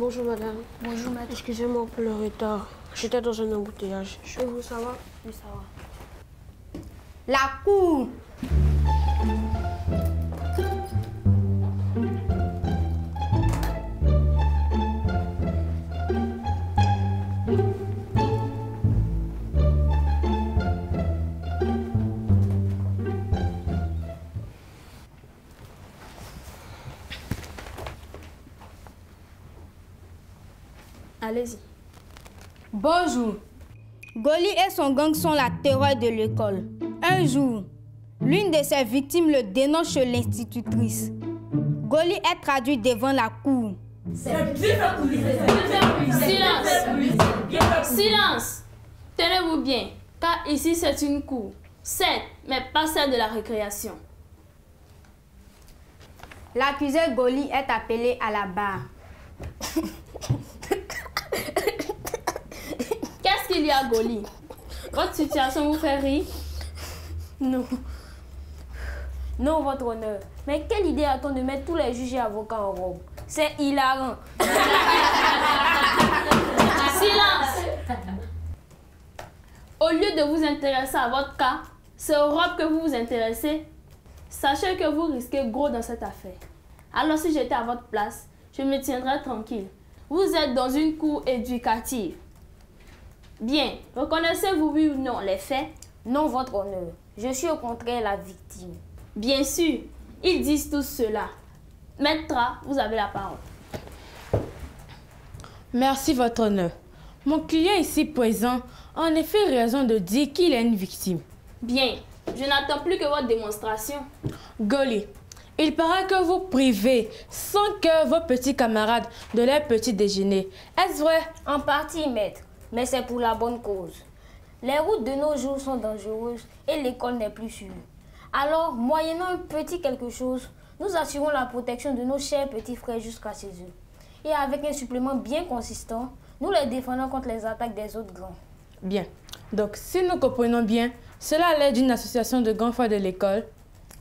Bonjour madame. Bonjour madame. Excusez-moi pour le retard. J'étais dans un embouteillage. Et vous, ça va? Oui, ça va. La cour. Allez-y. Bonjour. Goli et son gang sont la terreur de l'école. Un jour, l'une de ses victimes le dénonce chez l'institutrice. Goli est traduit devant la cour. Silence! Silence! Tenez-vous bien, car ici c'est une cour. Certes, mais pas celle de la récréation. L'accusé Goli est appelé à la barre. Qu'est-ce qu'il y a, Goli? Votre situation vous fait rire? Non. Non, votre honneur. Mais quelle idée a-t-on de mettre tous les juges et avocats en robe? C'est hilarant. Silence! Au lieu de vous intéresser à votre cas, c'est aux robes que vous vous intéressez. Sachez que vous risquez gros dans cette affaire. Alors si j'étais à votre place, je me tiendrais tranquille. Vous êtes dans une cour éducative. Bien, reconnaissez-vous oui ou non les faits? Non, votre honneur. Je suis au contraire la victime. Bien sûr, ils disent tous cela. Maître, vous avez la parole. Merci, votre honneur. Mon client ici présent a en effet raison de dire qu'il est une victime. Bien, je n'attends plus que votre démonstration. Goli, il paraît que vous privez sans que vos petits camarades de leur petit déjeuner. Est-ce vrai? En partie, maître. Mais c'est pour la bonne cause. Les routes de nos jours sont dangereuses et l'école n'est plus sûre. Alors, moyennant un petit quelque chose, nous assurons la protection de nos chers petits frères jusqu'à chez eux. Et avec un supplément bien consistant, nous les défendons contre les attaques des autres grands. Bien. Donc, si nous comprenons bien, cela a l'air d'une association de grands frères de l'école.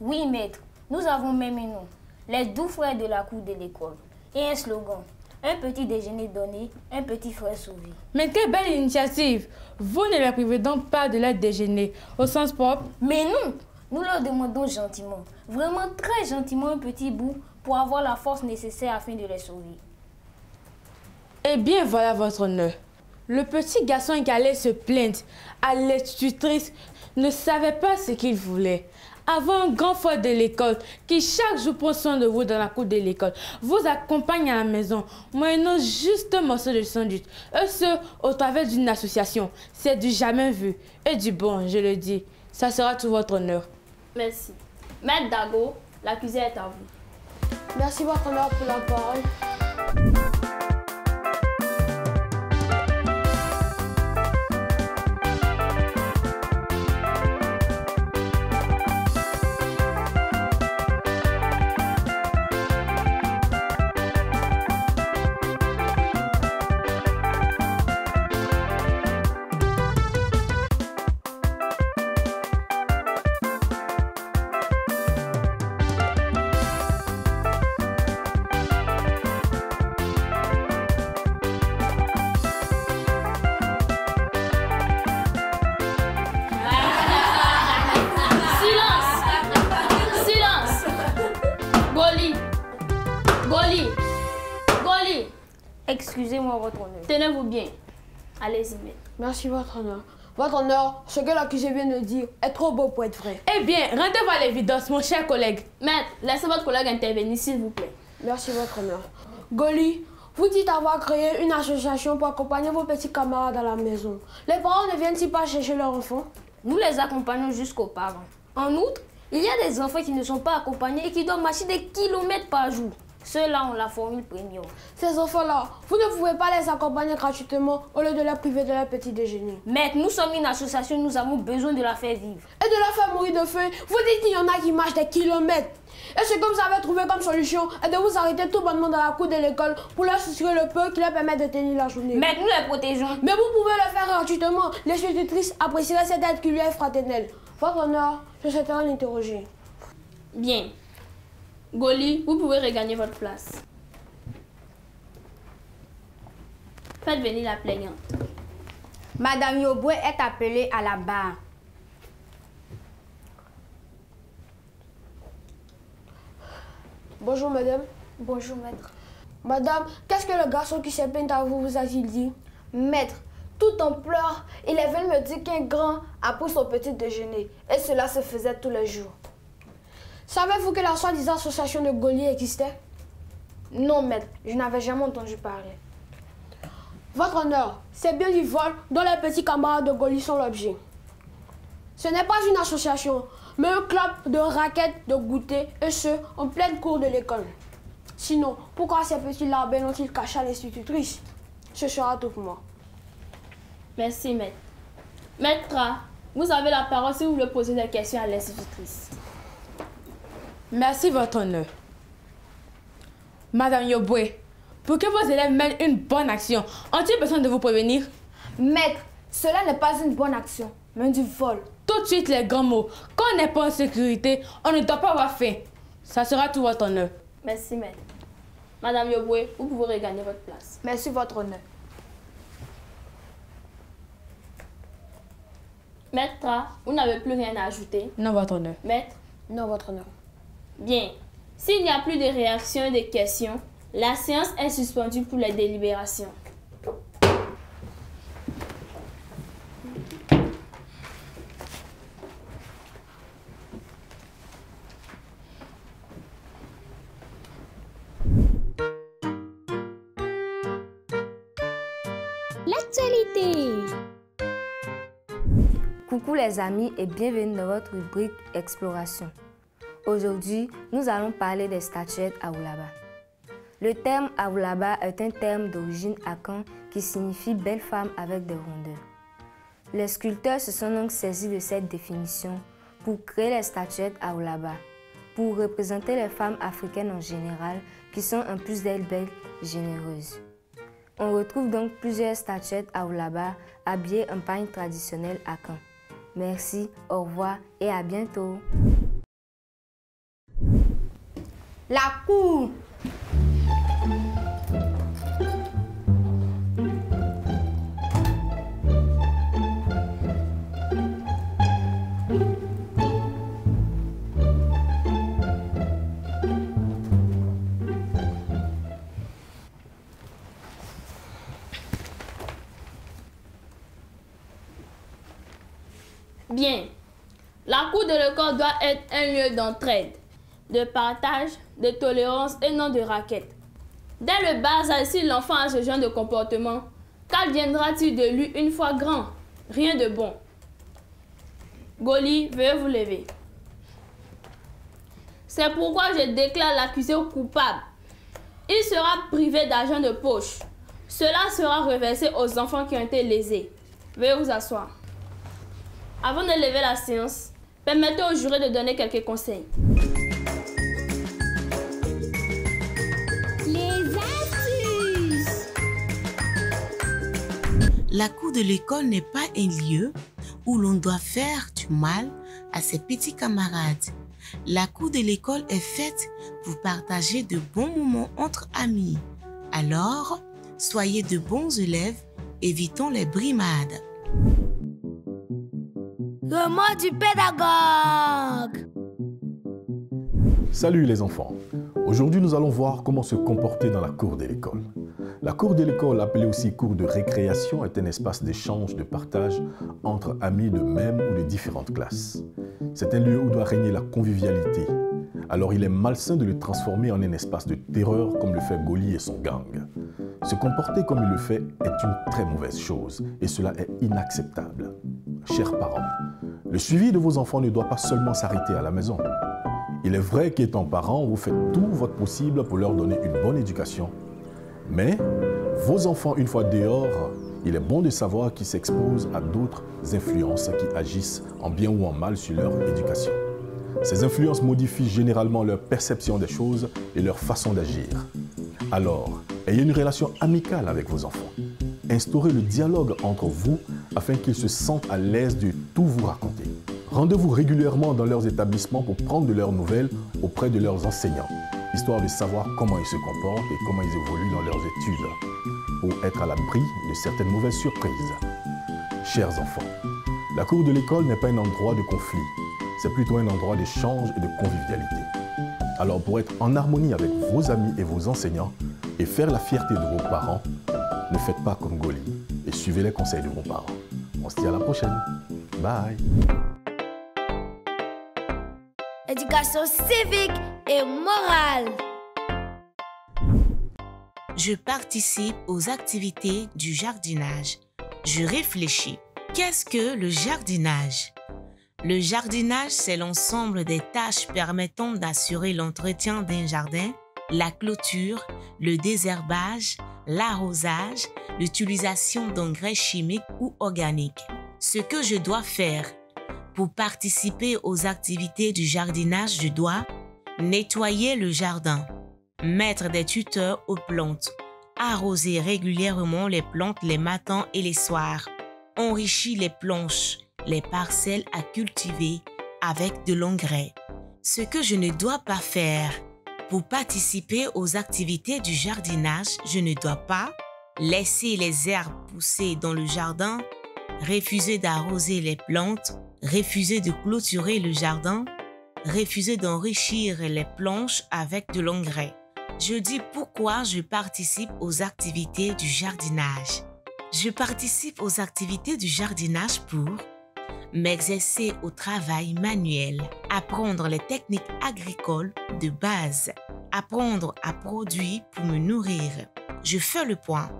Oui, maître. Nous avons même un nom. Les doux frères de la cour de l'école. Et un slogan. Un petit déjeuner donné, un petit frère sauvé. Mais quelle belle initiative! Vous ne leur privez donc pas de leur déjeuner, au sens propre? Mais non! Nous leur demandons gentiment, vraiment très gentiment un petit bout pour avoir la force nécessaire afin de les sauver. Eh bien, voilà votre honneur. Le petit garçon qui allait se plaindre à l'institutrice ne savait pas ce qu'il voulait. Avant un grand frère de l'école qui chaque jour prend soin de vous dans la cour de l'école, vous accompagne à la maison, moyennant juste un morceau de sandwich, et ce, au travers d'une association. C'est du jamais vu et du bon, je le dis. Ça sera tout votre honneur. Merci. Maître Dago, l'accusé est à vous. Merci votre honneur pour la parole. Excusez-moi, votre honneur. Tenez-vous bien. Allez-y, maître. Merci votre honneur. Votre honneur, ce que l'accusé vient de dire est trop beau pour être vrai. Eh bien, rendez voir l'évidence, mon cher collègue. Maître, laissez votre collègue intervenir, s'il vous plaît. Merci votre honneur. Goli, vous dites avoir créé une association pour accompagner vos petits camarades à la maison. Les parents ne viennent-ils pas chercher leurs enfants? Nous les accompagnons jusqu'aux parents. En outre, il y a des enfants qui ne sont pas accompagnés et qui doivent marcher des kilomètres par jour. Ceux-là ont la formule premium. Ces enfants-là, vous ne pouvez pas les accompagner gratuitement au lieu de les priver de leur petit déjeuner. Maître, nous sommes une association, nous avons besoin de la faire vivre. Et de la faire mourir de faim. Vous dites qu'il y en a qui marchent des kilomètres. Et ce que vous avez trouvé comme solution est de vous arrêter tout bonnement dans la cour de l'école pour leur souscrire le peu qui leur permet de tenir la journée. Maître, nous les protégeons. Mais vous pouvez le faire gratuitement. L'institutrice apprécierait cette aide qui lui est fraternelle. Votre honneur, je souhaiterais l'interroger. Bien. Goli, vous pouvez regagner votre place. Faites venir la plaignante. Madame Yobwe est appelée à la barre. Bonjour, madame. Bonjour, maître. Madame, qu'est-ce que le garçon qui s'est plaint à vous a-t-il dit? Maître, tout en pleurs, il est venu me dire qu'un grand a pris son petit déjeuner. Et cela se faisait tous les jours. Savez-vous que la soi-disant association de Goli existait? Non, maître, je n'avais jamais entendu parler. Votre honneur, c'est bien du vol dont les petits camarades de Goli sont l'objet. Ce n'est pas une association, mais un club de raquettes, de goûter, et ce, en pleine cour de l'école. Sinon, pourquoi ces petits larbins n'ont-ils caché à l'institutrice? Ce sera tout pour moi. Merci, maître. Maître, vous avez la parole si vous voulez poser des questions à l'institutrice. Merci, votre honneur. Madame Yobwe, pour que vos élèves mènent une bonne action, ont-ils besoin de vous prévenir? Maître, cela n'est pas une bonne action, mais du vol. Tout de suite les grands mots. Quand on n'est pas en sécurité, on ne doit pas avoir faim. Ça sera tout votre honneur. Merci, maître. Madame Yobwe, vous pouvez regagner votre place. Merci, votre honneur. Maître, vous n'avez plus rien à ajouter? Non, votre honneur. Maître? Non, votre honneur. Bien. S'il n'y a plus de réactions et de questions, la séance est suspendue pour les délibérations. L'actualité. Coucou les amis et bienvenue dans votre rubrique Exploration. Aujourd'hui, nous allons parler des statuettes Aoulaba. Le terme Aoulaba est un terme d'origine akan qui signifie belle femme avec des rondeurs. Les sculpteurs se sont donc saisis de cette définition pour créer les statuettes Aoulaba, pour représenter les femmes africaines en général qui sont en plus d'elles belles et généreuses. On retrouve donc plusieurs statuettes Aoulaba habillées en pagne traditionnelle akan. Merci, au revoir et à bientôt. La cour. Bien. La cour de l'école doit être un lieu d'entraide, de partage, de tolérance et non de raquette. Dès le bas âge, si l'enfant a ce genre de comportement, qu'adviendra-t-il de lui une fois grand? Rien de bon. Goli, veuillez vous lever. C'est pourquoi je déclare l'accusé coupable. Il sera privé d'argent de poche. Cela sera reversé aux enfants qui ont été lésés. Veuillez vous asseoir. Avant de lever la séance, permettez au juré de donner quelques conseils. Les astuces. La cour de l'école n'est pas un lieu où l'on doit faire du mal à ses petits camarades. La cour de l'école est faite pour partager de bons moments entre amis. Alors, soyez de bons élèves, évitons les brimades. Le mot du pédagogue. Salut les enfants. Aujourd'hui, nous allons voir comment se comporter dans la cour de l'école. La cour de l'école, appelée aussi cour de récréation, est un espace d'échange, de partage entre amis de même ou de différentes classes. C'est un lieu où doit régner la convivialité. Alors il est malsain de le transformer en un espace de terreur comme le fait Goli et son gang. Se comporter comme il le fait est une très mauvaise chose et cela est inacceptable. Chers parents, le suivi de vos enfants ne doit pas seulement s'arrêter à la maison. Il est vrai qu'étant parents, vous faites tout votre possible pour leur donner une bonne éducation. Mais vos enfants, une fois dehors, il est bon de savoir qu'ils s'exposent à d'autres influences qui agissent en bien ou en mal sur leur éducation. Ces influences modifient généralement leur perception des choses et leur façon d'agir. Alors, ayez une relation amicale avec vos enfants. Instaurez le dialogue entre vous afin qu'ils se sentent à l'aise de tout vous raconter. Rendez-vous régulièrement dans leurs établissements pour prendre de leurs nouvelles auprès de leurs enseignants. histoire de savoir comment ils se comportent et comment ils évoluent dans leurs études, pour être à l'abri de certaines mauvaises surprises. Chers enfants, la cour de l'école n'est pas un endroit de conflit, c'est plutôt un endroit d'échange et de convivialité. Alors pour être en harmonie avec vos amis et vos enseignants et faire la fierté de vos parents, ne faites pas comme Goli et suivez les conseils de vos parents. On se dit à la prochaine. Bye. Éducation civique et morale. Je participe aux activités du jardinage. Je réfléchis. Qu'est-ce que le jardinage? Le jardinage, c'est l'ensemble des tâches permettant d'assurer l'entretien d'un jardin, la clôture, le désherbage, l'arrosage, l'utilisation d'engrais chimiques ou organiques. Ce que je dois faire pour participer aux activités du jardinage, je dois nettoyer le jardin, mettre des tuteurs aux plantes, arroser régulièrement les plantes les matins et les soirs, enrichir les planches, les parcelles à cultiver avec de l'engrais. Ce que je ne dois pas faire. Pour participer aux activités du jardinage, je ne dois pas laisser les herbes pousser dans le jardin, refuser d'arroser les plantes, refuser de clôturer le jardin, refuser d'enrichir les planches avec de l'engrais. Je dis pourquoi je participe aux activités du jardinage. Je participe aux activités du jardinage pour m'exercer au travail manuel, apprendre les techniques agricoles de base, apprendre à produire pour me nourrir. Je fais le point.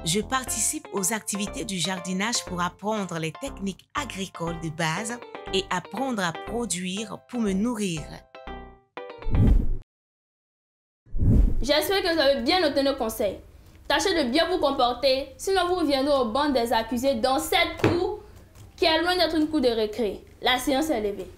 Je participe aux activités du jardinage pour apprendre les techniques agricoles de base et apprendre à produire pour me nourrir. J'espère que vous avez bien noté nos conseils. Tâchez de bien vous comporter, sinon vous reviendrez au banc des accusés dans cette cour qui est loin d'être une cour de récré. La séance est levée.